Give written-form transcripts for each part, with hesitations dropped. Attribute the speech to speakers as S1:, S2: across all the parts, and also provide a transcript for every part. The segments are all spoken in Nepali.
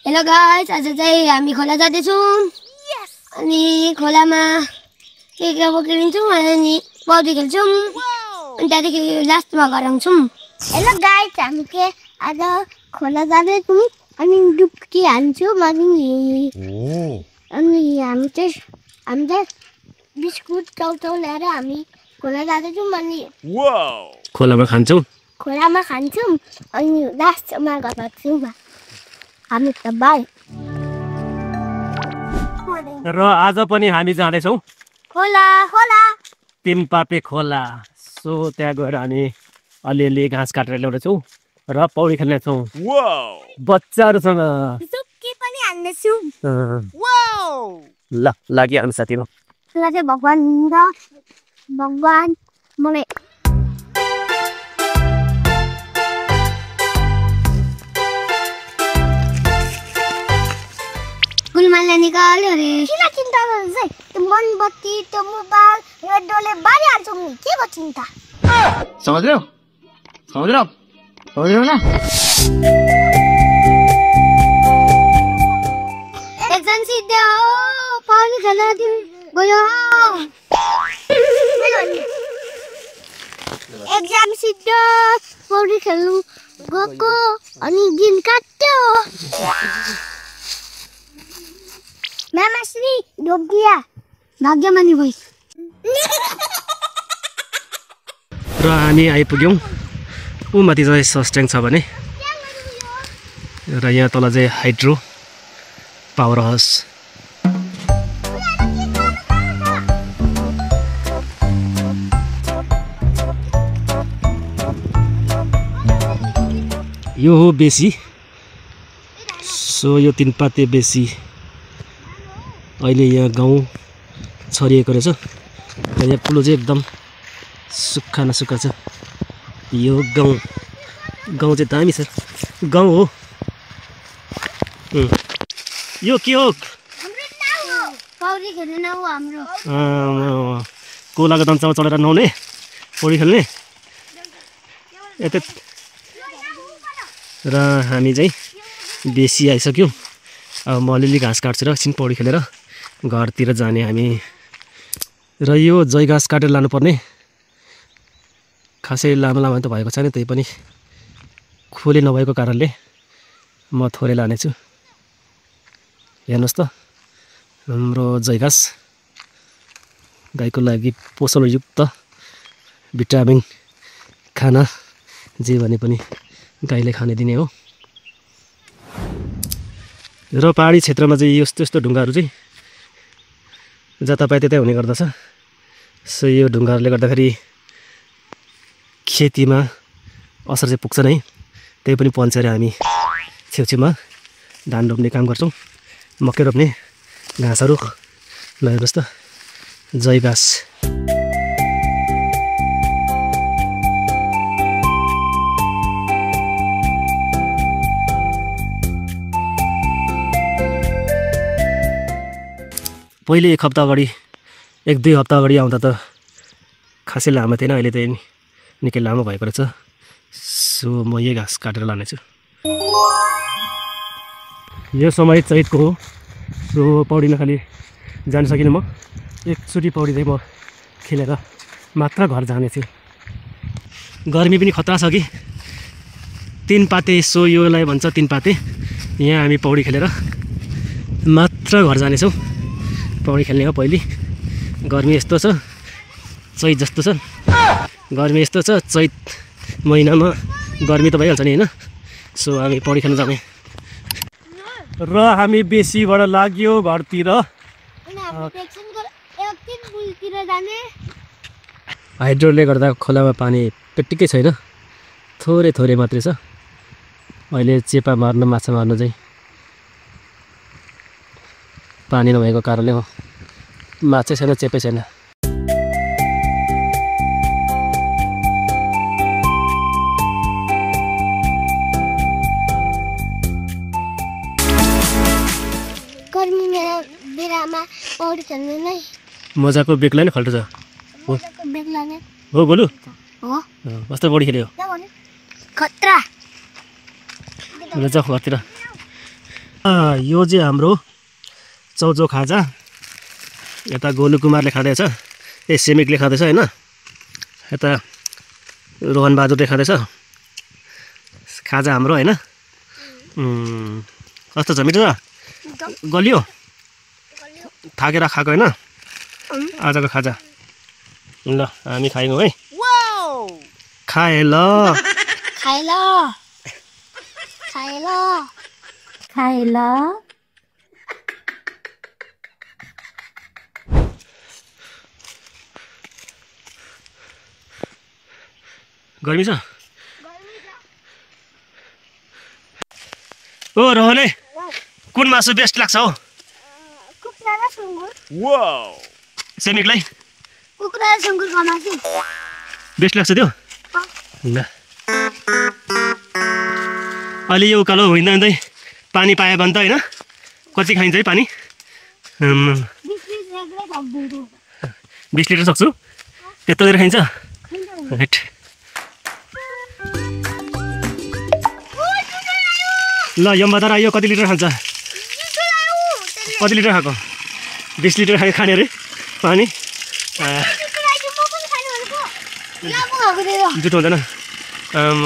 S1: हेलो गाइस, आज चाहिँ हामी खोला जाँदैछौँ अनि खोलामा के खेलिन्छौँ अनि पौडी खेल्छौँ अनि त्यहाँदेखि लास्टमा घर आउँछौँ। हेलो गाइस, हामी के आज खोला जाँदैछौँ अनि डुब्की हाल्छौँ अनि हामी चाहिँ बिस्कुट चाउचाउ ल्याएर हामी खोला जाँदैछौँ अनि
S2: खोलामा खान्छौँ
S1: अनि लास्टमा घर आउँछौँ हामी त बाई।
S2: र आज पनि हामी जाँदैछौँ
S1: खोला
S2: तिनपाते खोला। सो त्यहाँ गएर हामी अलिअलि घाँस काटेर ल्याउँदैछौँ र पौडी खेल्नेछौँ बच्चाहरूसँग। ल लागिहाल्नु साथीहरू।
S1: चाहिँ भगवान् मलाई गुलमाला निकाल्यो अरे। किन चिन्ता गर्छ? त्यो मोमबत्ती त्यो मोबाइल रेडियोले बारिहाल्छौँ नि, के को चिन्ता?
S3: समझ रहे हो ना?
S1: एकजना सिद्धो पौडी खेल्न गयो। एक्जाम सिद्धो पौडी खेल्नु गएको अनि दिन काट्यो। मामाश्री ढोकिया भाग्यमानी भइस।
S2: र हामी आइपुग्यौँ। ऊ माथि चाहिँ सस्ट्याङ छ भने र यहाँ तल चाहिँ हाइड्रो पावर हाउस। यो हो बेसी। सो यो तिनपाते बेसी अहिले यहाँ गाउँ छरिएको रहेछ। यहाँ पुलो चाहिँ एकदम सुक्खा न सुक्खा छ। यो गाउँ चाहिँ दामी छ। गाउँ हो। यो के हो?
S1: पौडी खेल्ने नाउ हाम्रो।
S2: कोलाको दन्चामा चढेर नुहाउने पौडी खेल्ने यता। र हामी चाहिँ बेसी आइसक्यौँ। अब म अलिअलि घाँस काट्छु र एकछिन पौडी खेलेर घरतिर जाने हामी। र यो जय घाँस काटेर लानुपर्ने। खासै लामो त भएको छैन, त्यही पनि खोले नभएको कारणले म थोरै लानेछु। हेर्नुहोस् त हाम्रो जय घाँस गाईको लागि पोषणयुक्त भिटामिन खाना जे भने पनि गाईले खाने दिने हो। र पहाडी क्षेत्रमा चाहिँ यस्तो ढुङ्गाहरू चाहिँ जतापाए त्यतै हुने गर्दछ। सो यो ढुङ्गाहरूले गर्दाखेरि खेतीमा असर चाहिँ पुग्छ नै। त्यही पनि पन्चेर हामी छेउछेउमा धान रोप्ने काम गर्छौँ, मकै रोप्ने घाँसहरू। ल हेर्नुहोस् त जय घाँस। पहिले एक दुई हप्ता अगाडि आउँदा त खासै लामो थिएन, अहिले त निकै लामो भएको रहेछ। सो म यही घाँस काटेर लानेछु। यो समय चैतको हो। सो पौडी नखाली जान सकिनँ म। एकचोटि पौडी चाहिँ म खेलेर मात्र घर जानेछु। गर्मी पनि खतरा छ कि। तिनपाते, सो योलाई भन्छ तिनपाते। यहाँ हामी पौडी खेलेर मात्र घर जानेछौँ। पौडी खेल्ने हो पहिले। गर्मी यस्तो छ, चैत जस्तो छ। गर्मी यस्तो छ, चैत महिनामा गर्मी त भइहाल्छ नि होइन। सो हामी पौडी खेल्न जाने। र हामी बेसीबाट लाग्यो घरतिर। हाइड्रोले गर्दा खोलामा पानी पेट्टिकै छैन, थोरै मात्रै छ। अहिले चेपा मार्नु माछा मार्नु चाहिँ पानी नभएको कारणले हो। माछै छैन, चेपै छैन।
S1: गर्मी बेलामा पौडी खेल्नु नै
S2: मजाको बेग्ला नै खाल्टो छ। हो गोलु कस्तो पौडी खेल्यो?
S1: खतरा।
S2: जाऊ घरतिर। यो चाहिँ हाम्रो चौचौ खाजा। यता गोलु कुमारले खाँदैछ, सेमिकले खाँदैछ होइन, यता रोहन बहादुरले खाँदैछ खाजा हाम्रो होइन। कस्तो छ, मिठो छ? गलियो थाकेर खाएको होइन आजको खाजा। ल हामी खायौँ है। खाए ल
S1: खाए ल खाए ल खाए ल।
S2: गर्मी छ? ओ रोहने, कुन मासु बेस्ट लाग्छ हौ?
S1: कुखुरा र सुँगुर।
S2: सेमिकलाई
S1: कुखुरा र सुँगुरको मासु
S2: बेस्ट लाग्छ त्यो? ल अलि यो उकालो हिँड्दै हिँड्दै पानी पायो भने त होइन कति खाइन्छ है पानी? 20 लिटर सक्छु? त्यत्रो लिएर खाइन्छ? ल यमबजार आयो, कति लिटर खान्छ? कति लिटर खाएको? 20 लिटर खाने अरे पानी। जुठो हुँदैन,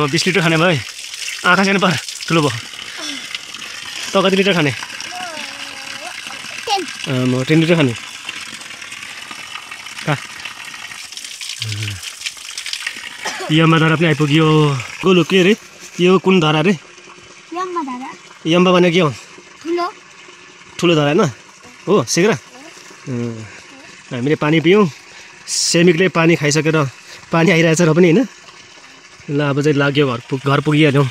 S2: 20 लिटर खाने भयो। आँखा सानो पर ठुलो भयो। त कति लिटर खाने? 10 लिटर खाने। यमबजार पनि आइपुग्यो। गोलु के अरे यो कुन धारा अरे? यम्बा भनेको के हो? ठुलो धारा होइन हो? सिक्रा। हामीले पानी पियौँ, सेमिकले पानी खाइसकेर पानी आइरहेछ र पनि होइन। ल अब चाहिँ लाग्यो घर पुगिहाल्यौँ।